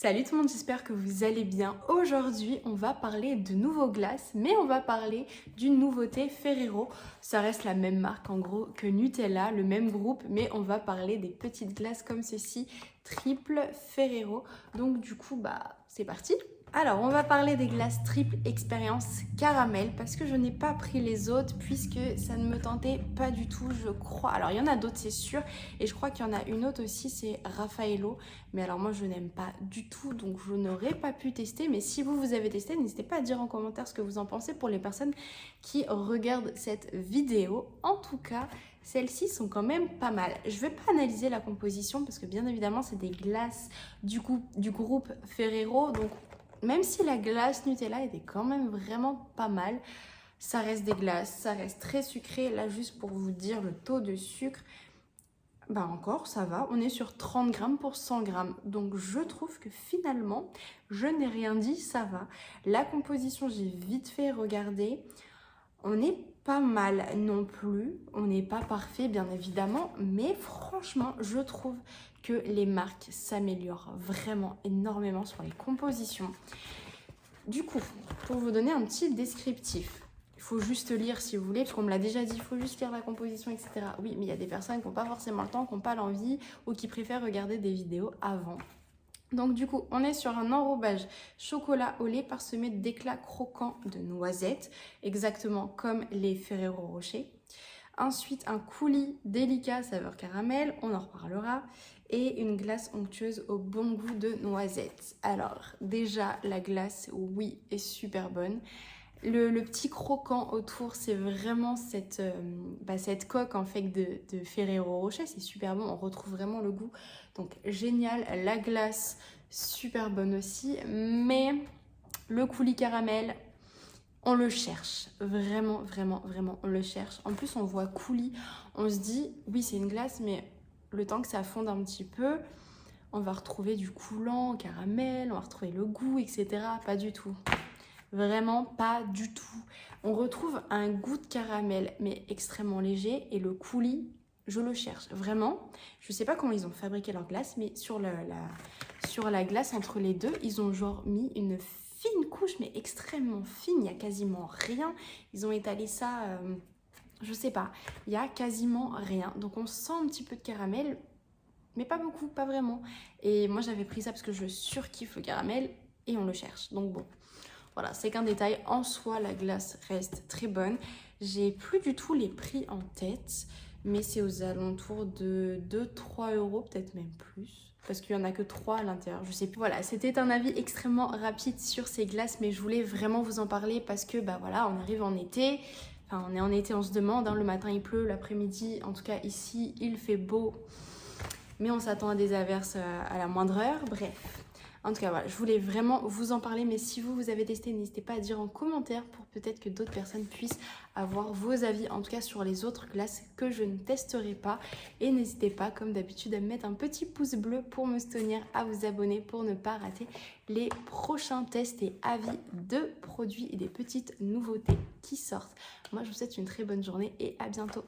Salut tout le monde, j'espère que vous allez bien. Aujourd'hui, on va parler de nouveaux glaces, mais on va parler d'une nouveauté Ferrero. Ça reste la même marque en gros que Nutella, le même groupe, mais on va parler des petites glaces comme ceci, triple Ferrero. Donc du coup, c'est parti. Alors, on va parler des glaces triple expérience caramel parce que je n'ai pas pris les autres puisque ça ne me tentait pas du tout, je crois. Alors, il y en a d'autres, c'est sûr, et je crois qu'il y en a une autre aussi, c'est Raffaello. Mais alors moi je n'aime pas du tout, donc je n'aurais pas pu tester. Mais si vous avez testé, n'hésitez pas à dire en commentaire ce que vous en pensez pour les personnes qui regardent cette vidéo. En tout cas, celles-ci sont quand même pas mal. Je ne vais pas analyser la composition parce que bien évidemment c'est des glaces du groupe Ferrero. Donc même si la glace Nutella était quand même vraiment pas mal, ça reste des glaces, ça reste très sucré. Là juste pour vous dire le taux de sucre, encore, ça va. On est sur 30 grammes pour 100 grammes. Donc, je trouve que finalement, je n'ai rien dit, ça va. La composition, j'ai vite fait regarder. On n'est pas mal non plus. On n'est pas parfait, bien évidemment. Mais franchement, je trouve que les marques s'améliorent vraiment énormément sur les compositions. Du coup, pour vous donner un petit descriptif, il faut juste lire si vous voulez, parce qu'on me l'a déjà dit, il faut juste lire la composition, etc. Oui, mais il y a des personnes qui n'ont pas forcément le temps, qui n'ont pas l'envie ou qui préfèrent regarder des vidéos avant. Donc du coup, on est sur un enrobage chocolat au lait parsemé d'éclats croquants de noisettes, exactement comme les Ferrero Rocher. Ensuite, un coulis délicat saveur caramel, on en reparlera. Et une glace onctueuse au bon goût de noisette. Alors, déjà, la glace, oui, est super bonne. Le petit croquant autour, c'est vraiment cette coque en fait de Ferrero Rocher. C'est super bon, on retrouve vraiment le goût. Donc, génial. La glace, super bonne aussi. Mais le coulis caramel, on le cherche, vraiment, vraiment, vraiment, on le cherche. En plus, on voit coulis, on se dit, oui, c'est une glace, mais le temps que ça fonde un petit peu, on va retrouver du coulant, caramel, on va retrouver le goût, etc. Pas du tout. Vraiment pas du tout. On retrouve un goût de caramel, mais extrêmement léger, et le coulis, je le cherche. Vraiment, je sais pas comment ils ont fabriqué leur glace, mais sur la glace entre les deux, ils ont genre mis une fine couche, mais extrêmement fine, il n'y a quasiment rien. Ils ont étalé ça, je sais pas, il y a quasiment rien. Donc on sent un petit peu de caramel, mais pas beaucoup, pas vraiment. Et moi j'avais pris ça parce que je surkiffe le caramel et on le cherche. Donc bon, voilà, c'est qu'un détail. En soi, la glace reste très bonne. J'ai plus du tout les prix en tête, mais c'est aux alentours de 2-3 euros, peut-être même plus. Parce qu'il n'y en a que 3 à l'intérieur, je sais plus. Voilà, c'était un avis extrêmement rapide sur ces glaces, mais je voulais vraiment vous en parler parce que, voilà, on arrive en été. Enfin, on est en été, on se demande, hein, le matin il pleut, l'après-midi, en tout cas ici, il fait beau. Mais on s'attend à des averses à la moindre heure, bref. En tout cas, voilà, je voulais vraiment vous en parler, mais si vous avez testé, n'hésitez pas à dire en commentaire pour peut-être que d'autres personnes puissent avoir vos avis, en tout cas sur les autres glaces que je ne testerai pas. Et n'hésitez pas, comme d'habitude, à me mettre un petit pouce bleu pour me soutenir, à vous abonner pour ne pas rater les prochains tests et avis de produits et des petites nouveautés qui sortent. Moi, je vous souhaite une très bonne journée et à bientôt.